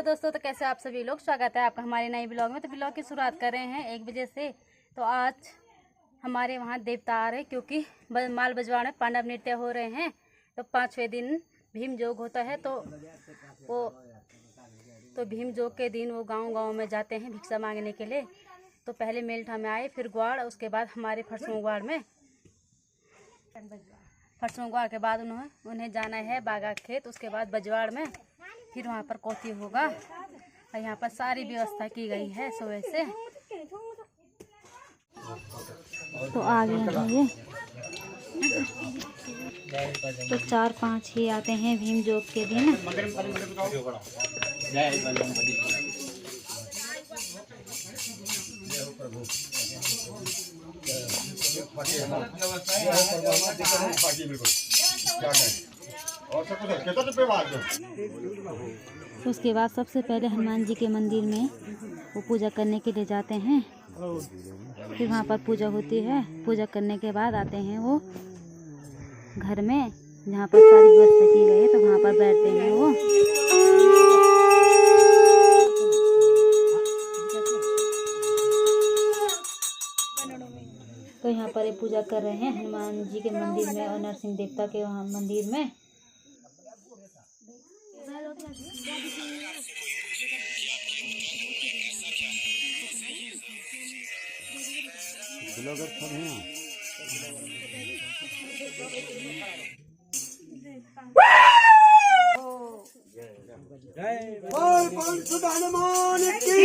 दोस्तों, तो कैसे आप सभी लोग, स्वागत है आपका हमारे नए ब्लॉग में। तो ब्लॉग की शुरुआत कर रहे हैं 1 बजे से। तो आज हमारे वहाँ देवता आ रहे, क्योंकि माल बजवाड़ में पांडव नृत्य हो रहे हैं। तो 5वें दिन भीम जोग होता है। तो भीम जोग के दिन वो गांव-गांव में जाते हैं भिक्षा मांगने के लिए। तो पहले मेलठा में आए, फिर ग्वाड़, उसके बाद हमारे फरसों ग्वाड़ में। फरसों ग्वाड़ के बाद उन्हें जाना है बागा खेत, उसके बाद बजवाड़ में, फिर वहाँ पर कोती होगा। और यहाँ पर सारी व्यवस्था की गई है सुबह से। तो आ गए हैं ये। तो 4-5 ही आते हैं भीम जोग के दिन। उसके बाद सबसे पहले हनुमान जी के मंदिर में वो पूजा करने के लिए जाते हैं। फिर वहाँ पर पूजा होती है। पूजा करने के बाद आते हैं वो घर में, जहाँ पर सारी व्यवस्था की गई है। तो वहाँ पर बैठते हैं वो। तो यहाँ पर ये पूजा कर रहे हैं हनुमान जी के मंदिर में और नरसिंह देवता के वहाँ मंदिर में। ब्लॉगर सब हैं। जय हनुमान की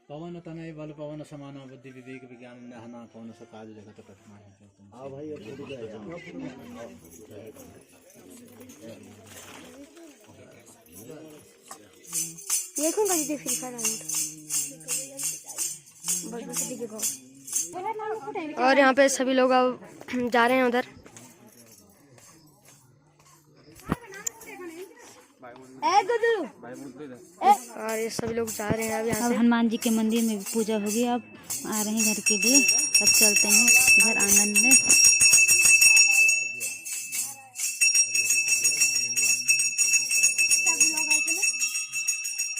पवन तनय बल पवन समान बुद्धि विवेक विज्ञान नहना कौन सा काज जगत कठिनाई है। हाँ भाई, और यहाँ पे सभी लोग अब जा रहे हैं उधर। और ये सभी लोग जा रहे हैं अब यहाँ से। हनुमान जी के मंदिर में भी पूजा होगी। अब आ रहे हैं घर के लिए। अब चलते हैं इधर आंगन में।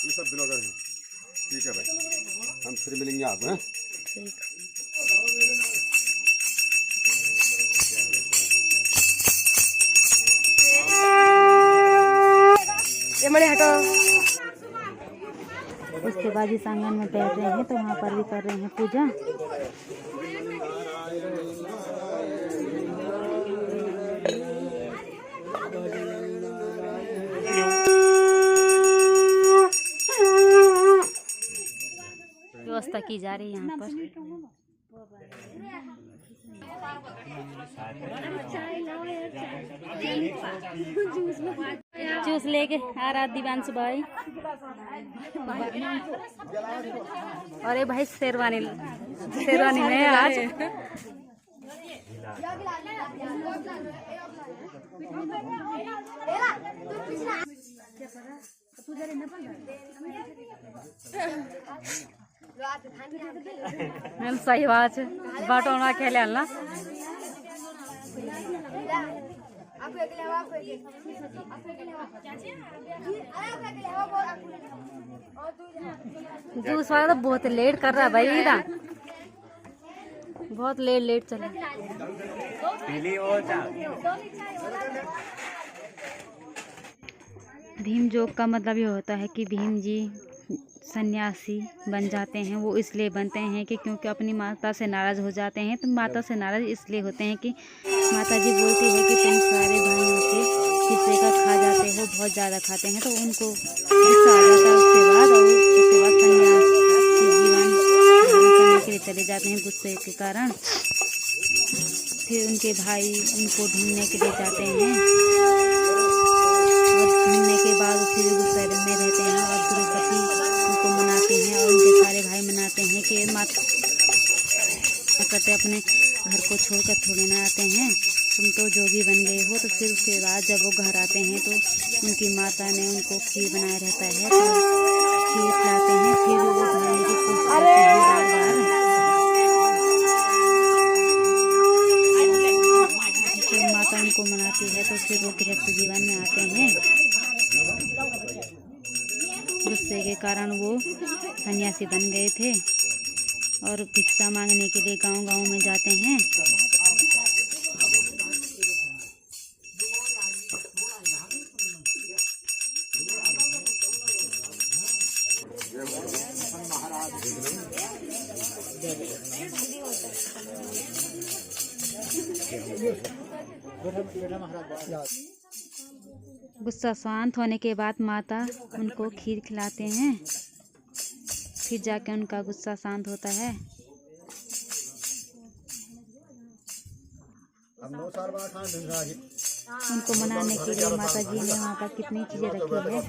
ये सब ब्लॉगर हैं। ठीक है भाई, हम फिर मिलेंगे आपको। हैं ठीक। ये मणि हटो। उसके बाद इस आंगन में बैठ रहे हैं। तो वहाँ पर भी कर रहे हैं पूजा। व्यवस्था की जा रही है यहाँ पर। जूस लेके आ रहा दिवांशु भाई। और ये भाई शेरवानी में है आज। सही बात है, बाटों खेले ना। जूस वाला तो बहुत लेट कर रहा है भाई, इधर बहुत लेट चले। भीम जोग का मतलब ये होता है कि भीम जी सन्यासी बन जाते हैं। वो इसलिए बनते हैं कि क्योंकि अपनी माता से नाराज़ हो जाते हैं। तो माता से नाराज़ इसलिए होते हैं कि माता जी बोलती है कि तुम सारे भाइयों के हिस्से का खा जाते हो, बहुत ज़्यादा खाते हैं। तो उनको गुस्सा आ जाता है। उसके बाद सन्यासी जीवन धारण करने के लिए चले जाते हैं गुस्से के कारण। फिर उनके भाई उनको ढूंढने के लिए जाते हैं। और ढूंढने के बाद फिर गुस्से में रहते हैं। और द्रौपदी उनको मनाते हैं और उनके सारे भाई मनाते हैं कि माता करते अपने घर को छोड़कर थोड़े ना आते हैं। तुम तो जोगी बन गए हो। तो फिर उसके बाद जब वो घर आते हैं तो उनकी माता ने उनको खीर बनाया रहता है, तो खीर खिलाते हैं। फिर वो भागने की कोशिश करते हैं बार बार। तो माता उनको मनाती है, तो फिर वो गृहस्थ जीवन में आते हैं। गुस्से के कारण वो सन्यासी बन गए थे और भिक्षा मांगने के लिए गांव-गांव में जाते हैं। गुस्सा शांत होने के बाद माता उनको खीर खिलाते हैं, फिर जाके उनका गुस्सा शांत होता है। उनको मनाने के लिए माता जी ने वहाँ पर कितनी चीजें रखी है।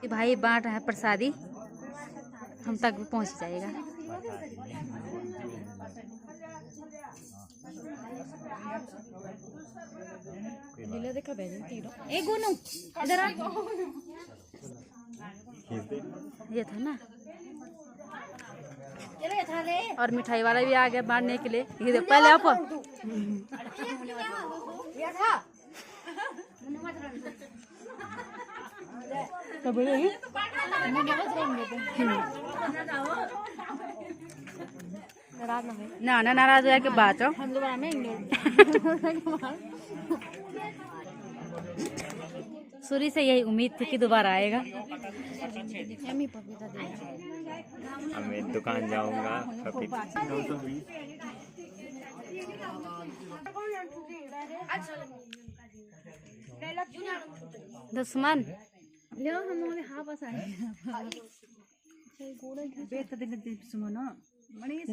भाई बांट रहा है प्रसादी, हम तक भी पहुंच जाएगा। ए गोनू इधर आ, ये था ना। और मिठाई वाला भी आ गया बांटने के लिए। ये पहले आप ना ना नाराज हो के बात हो। शुरू से यही उम्मीद थी कि दोबारा आएगा। मैं दुकान जाऊंगा। दुश्मन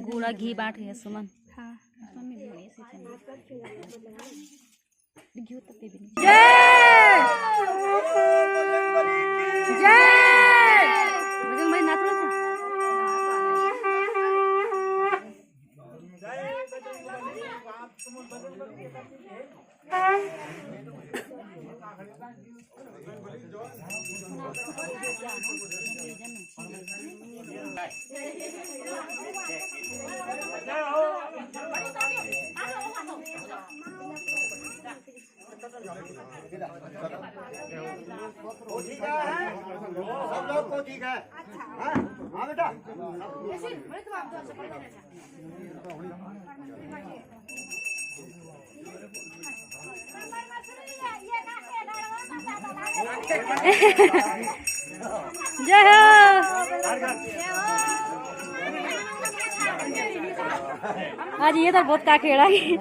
गुड़ा घी बांट है सुमन। सब लोग को ठीक है। हाँ बेटा। जय हो। आज ये तो बहुत का खेड़ा है।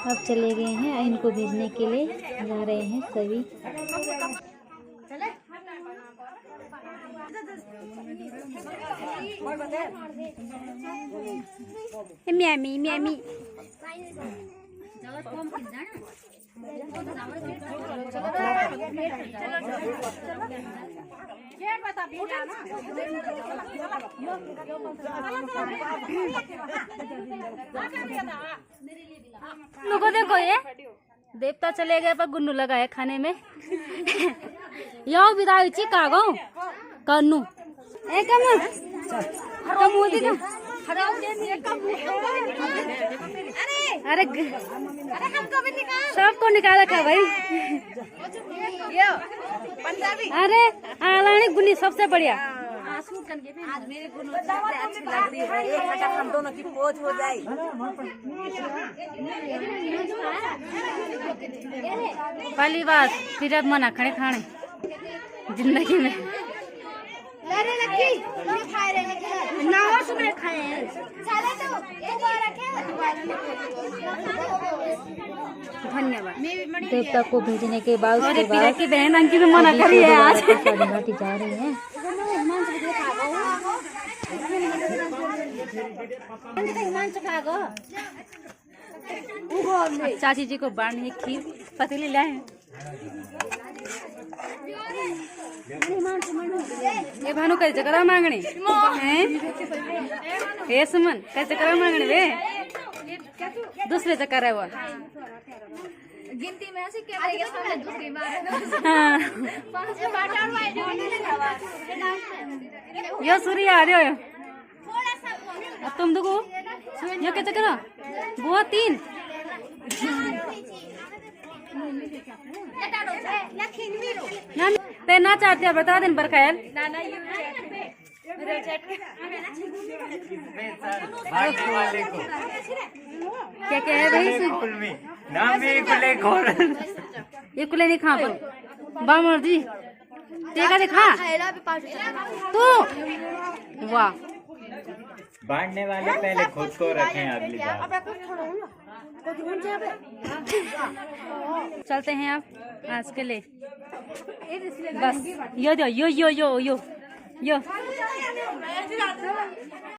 अब चले गए हैं, इनको भेजने के लिए जा रहे हैं सभी। म्यामी म्यामी लोगों देखो ये देवता चले गए पर गुन्नू लगा है खाने में। यो विदाई ची कागो कन्नू ए कम मोदी का अरे हमको भी निकाल, सबको निकाला था भाई। अरे आलानी गुन्नी सबसे बढ़िया। आज मेरी गुन्नू सबसे अच्छी लग रही है। एक घंटा हम दोनों की पोज हो जाए। पहली बार फिर अब मना खड़े खाने जिंदगी में। धन्यवाद। देवता को भेजने के बाद उसके बाद की बहन अंकित मना करी है आज जा रही है। चाची जी को बांधने खीर पतीली लाए हैं। ये भानु कैसे करा मांगनी हैं? हे सुमन कैसे करा मांगनी वे दूसरे से करा हुआ गिनती में ऐसे क्या करेगा सामने दूसरी बार हाँ। यो सूर्य आ रहे हो अब तुम देखो ये कैसे करा बुआ 3 ते ना चाहते हैं बता दिन पर खैर क्या क्या है भाई ये कुले नहीं खा पर बामर जी तेगा दिखा तू वाह बांटने वाले पहले खुद को रखें अगली बार। चलते हैं आप आज के लिए बस यो दो यो यो यो यो यो